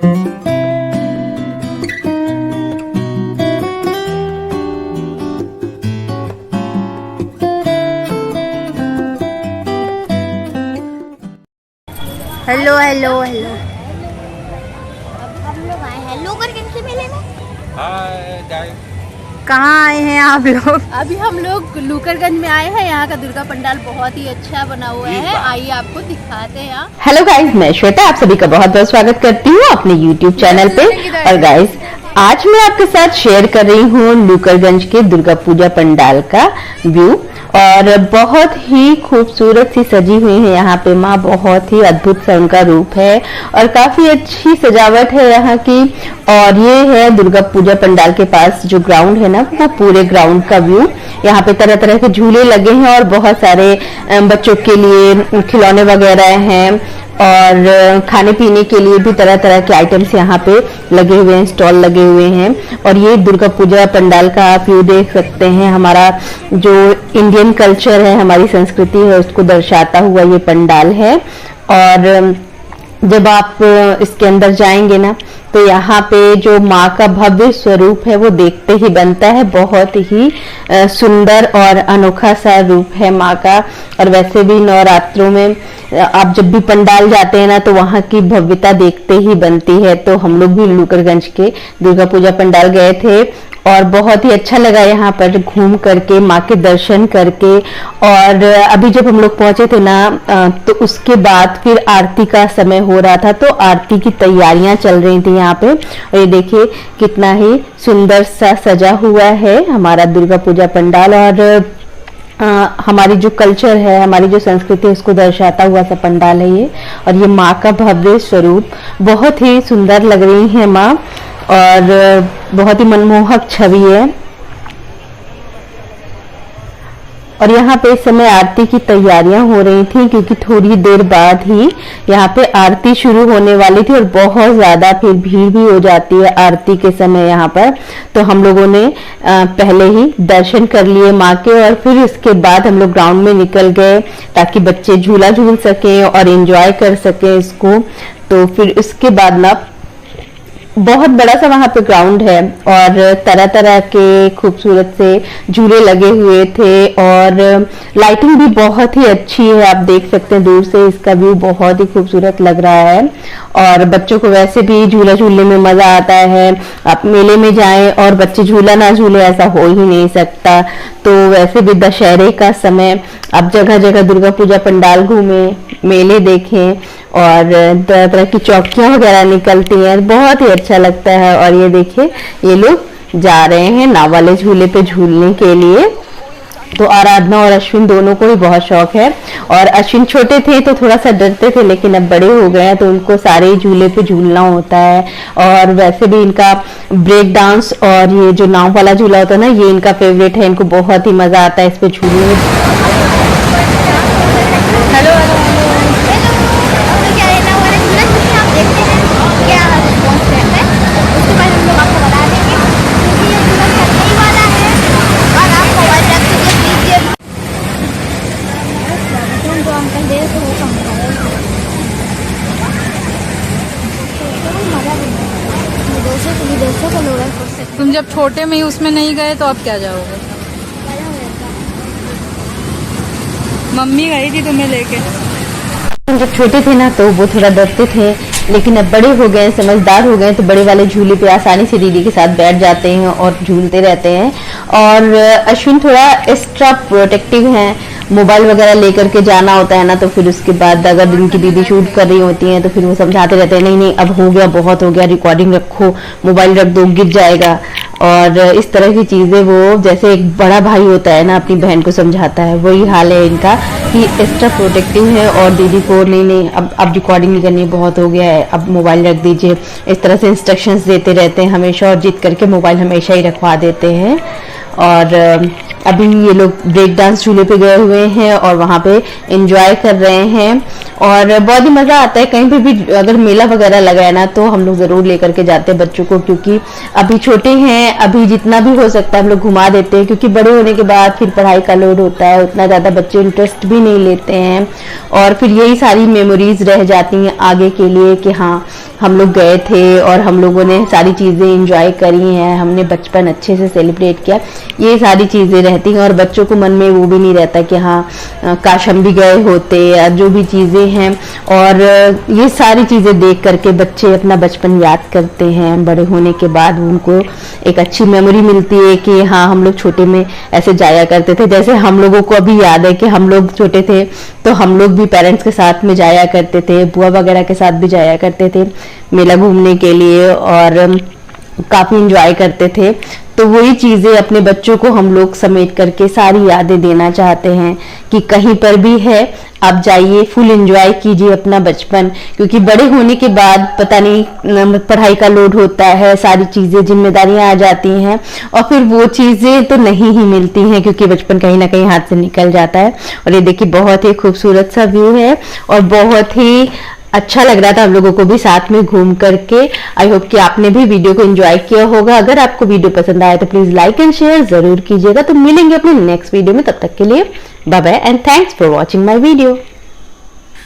Hello hello hello. हम लोग आए हैं लोकरगंज के मेले में। कहाँ आए हैं आप लोग? अभी हम लोग लूकरगंज में आए हैं। यहाँ का दुर्गा पंडाल बहुत ही अच्छा बना हुआ है, आइए आपको दिखाते हैं। हेलो गाइस, मैं श्वेता आप सभी का बहुत बहुत स्वागत करती हूँ अपने यूट्यूब चैनल पे। और गाइस आज मैं आपके साथ शेयर कर रही हूँ लूकरगंज के दुर्गा पूजा पंडाल का व्यू। और बहुत ही खूबसूरत सी सजी हुई है यहाँ पे माँ, बहुत ही अद्भुत सा उनका रूप है और काफी अच्छी सजावट है यहाँ की। और ये है दुर्गा पूजा पंडाल के पास जो ग्राउंड है ना, वो पूरे ग्राउंड का व्यू। यहाँ पे तरह तरह के झूले लगे हैं और बहुत सारे बच्चों के लिए खिलौने वगैरह हैं और खाने पीने के लिए भी तरह तरह के आइटम्स यहाँ पे लगे हुए हैं, स्टॉल लगे हुए हैं। और ये दुर्गा पूजा पंडाल का आप व्यू देख सकते हैं। हमारा जो इंडियन कल्चर है, हमारी संस्कृति है, उसको दर्शाता हुआ ये पंडाल है। और जब आप इसके अंदर जाएंगे ना, तो यहाँ पे जो माँ का भव्य स्वरूप है वो देखते ही बनता है। बहुत ही सुंदर और अनोखा सा रूप है माँ का। और वैसे भी नवरात्रों में आप जब भी पंडाल जाते हैं ना, तो वहाँ की भव्यता देखते ही बनती है। तो हम लोग भी लूकरगंज के दुर्गा पूजा पंडाल गए थे और बहुत ही अच्छा लगा यहाँ पर घूम करके, माँ के दर्शन करके। और अभी जब हम लोग पहुंचे थे ना, तो उसके बाद फिर आरती का समय हो रहा था, तो आरती की तैयारियां चल रही थी यहाँ पे। और ये देखिए कितना ही सुंदर सा सजा हुआ है हमारा दुर्गा पूजा पंडाल। और हमारी जो कल्चर है, हमारी जो संस्कृति है, उसको दर्शाता हुआ सा पंडाल है ये। और ये माँ का भव्य स्वरूप, बहुत ही सुंदर लग रही है माँ और बहुत ही मनमोहक छवि है। और यहाँ पे इस समय आरती की तैयारियां हो रही थी, क्योंकि थोड़ी देर बाद ही यहाँ पे आरती शुरू होने वाली थी और बहुत ज्यादा फिर भीड़ भी हो जाती है आरती के समय यहाँ पर। तो हम लोगों ने पहले ही दर्शन कर लिए माँ के और फिर इसके बाद हम लोग ग्राउंड में निकल गए, ताकि बच्चे झूला झूल सकें और एंजॉय कर सकें इसको। तो फिर इसके बाद ना बहुत बड़ा सा वहां पे ग्राउंड है और तरह तरह के खूबसूरत से झूले लगे हुए थे और लाइटिंग भी बहुत ही अच्छी है। आप देख सकते हैं दूर से इसका व्यू बहुत ही खूबसूरत लग रहा है। और बच्चों को वैसे भी झूला झूलने में मजा आता है। आप मेले में जाएं और बच्चे झूला ना झूले, ऐसा हो ही नहीं सकता। तो वैसे भी दशहरे का समय, आप जगह जगह दुर्गा पूजा पंडाल घूमें, मेले देखें और तरह तरह की चौकियां वगैरह निकलती हैं, बहुत ही अच्छा लगता है। और ये देखिए ये लोग जा रहे हैं नाव वाले झूले पे झूलने के लिए। तो आराधना और अश्विन दोनों को ही बहुत शौक है। और अश्विन छोटे थे तो थोड़ा सा डरते थे, लेकिन अब बड़े हो गए हैं तो उनको सारे झूले पे झूलना होता है। और वैसे भी इनका ब्रेक डांस और ये जो नाव वाला झूला होता है ना, ये इनका फेवरेट है। इनको बहुत ही मजा आता है इस पे झूलने में। हेलो क्या है ना, वाला झूला झूलने आप देखते हैं क्या रिस्पॉन्स रहता है, उसके बाद हम लोग आपको बता देंगे। क्योंकि ये झूला चलने ही वाला है और आप मोबाइल रख के लीजिए। जो अंकल दे तो वो कम तुम जब छोटे में ही उसमें नहीं गए तो अब क्या जाओगे? मम्मी गई थी तुम्हें लेके। जब छोटे थे ना तो वो थोड़ा डरते थे, लेकिन अब बड़े हो गए, समझदार हो गए, तो बड़े वाले झूले पे आसानी से दीदी के साथ बैठ जाते हैं और झूलते रहते हैं। और अश्विन थोड़ा एक्स्ट्रा प्रोटेक्टिव है, मोबाइल वगैरह लेकर के जाना होता है ना, तो फिर उसके बाद अगर इनकी दीदी शूट कर रही होती हैं तो फिर वो समझाते रहते हैं, नहीं नहीं अब हो गया, बहुत हो गया, रिकॉर्डिंग रखो, मोबाइल रख दो, गिर जाएगा। और इस तरह की चीजें वो जैसे एक बड़ा भाई होता है ना अपनी बहन को समझाता है, वही हाल है इनका कि एक्स्ट्रा प्रोटेक्टिव है। और दीदी को नहीं नहीं अब रिकॉर्डिंग नहीं करनी, बहुत हो गया है, अब मोबाइल रख दीजिए, इस तरह से इंस्ट्रक्शंस देते रहते हैं हमेशा। और जिद करके मोबाइल हमेशा ही रखवा देते हैं। और अभी ये लोग ब्रेक डांस झूले पे गए हुए हैं और वहाँ पे एंजॉय कर रहे हैं और बहुत ही मजा आता है। कहीं पे भी अगर मेला वगैरह लगा है ना, तो हम लोग जरूर लेकर के जाते हैं बच्चों को, क्योंकि अभी छोटे हैं, अभी जितना भी हो सकता है हम लोग घुमा देते हैं, क्योंकि बड़े होने के बाद फिर पढ़ाई का लोड होता है, उतना ज्यादा बच्चे इंटरेस्ट भी नहीं लेते हैं। और फिर यही सारी मेमोरीज रह जाती हैं आगे के लिए कि हाँ हम लोग गए थे और हम लोगों ने सारी चीज़ें एंजॉय करी हैं, हमने बचपन अच्छे से सेलिब्रेट किया, ये सारी चीज़ें रहती हैं। और बच्चों को मन में वो भी नहीं रहता कि हाँ काश हम भी गए होते, या जो भी चीज़ें हैं। और ये सारी चीज़ें देख करके बच्चे अपना बचपन याद करते हैं। बड़े होने के बाद उनको एक अच्छी मेमोरी मिलती है कि हाँ हम लोग छोटे में ऐसे जाया करते थे। जैसे हम लोगों को अभी याद है कि हम लोग छोटे थे तो हम लोग भी पेरेंट्स के साथ में जाया करते थे, बुआ वगैरह के साथ भी जाया करते थे मेला घूमने के लिए और काफी इंजॉय करते थे। तो वही चीजें अपने बच्चों को हम लोग समेट करके सारी यादें देना चाहते हैं कि कहीं पर भी है आप जाइए, फुल एंजॉय कीजिए अपना बचपन। क्योंकि बड़े होने के बाद पता नहीं पढ़ाई का लोड होता है, सारी चीजें जिम्मेदारियां आ जाती हैं और फिर वो चीजें तो नहीं ही मिलती हैं, क्योंकि बचपन कहीं ना कहीं हाथ से निकल जाता है। और ये देखिए बहुत ही खूबसूरत सा व्यू है और बहुत ही अच्छा लग रहा था हम लोगों को भी साथ में घूम करके। आई होप कि आपने भी वीडियो को एंजॉय किया होगा। अगर आपको वीडियो पसंद आया तो प्लीज लाइक एंड शेयर जरूर कीजिएगा। तो मिलेंगे अपने नेक्स्ट वीडियो में, तब तक के लिए bye bye and thanks for watching my video.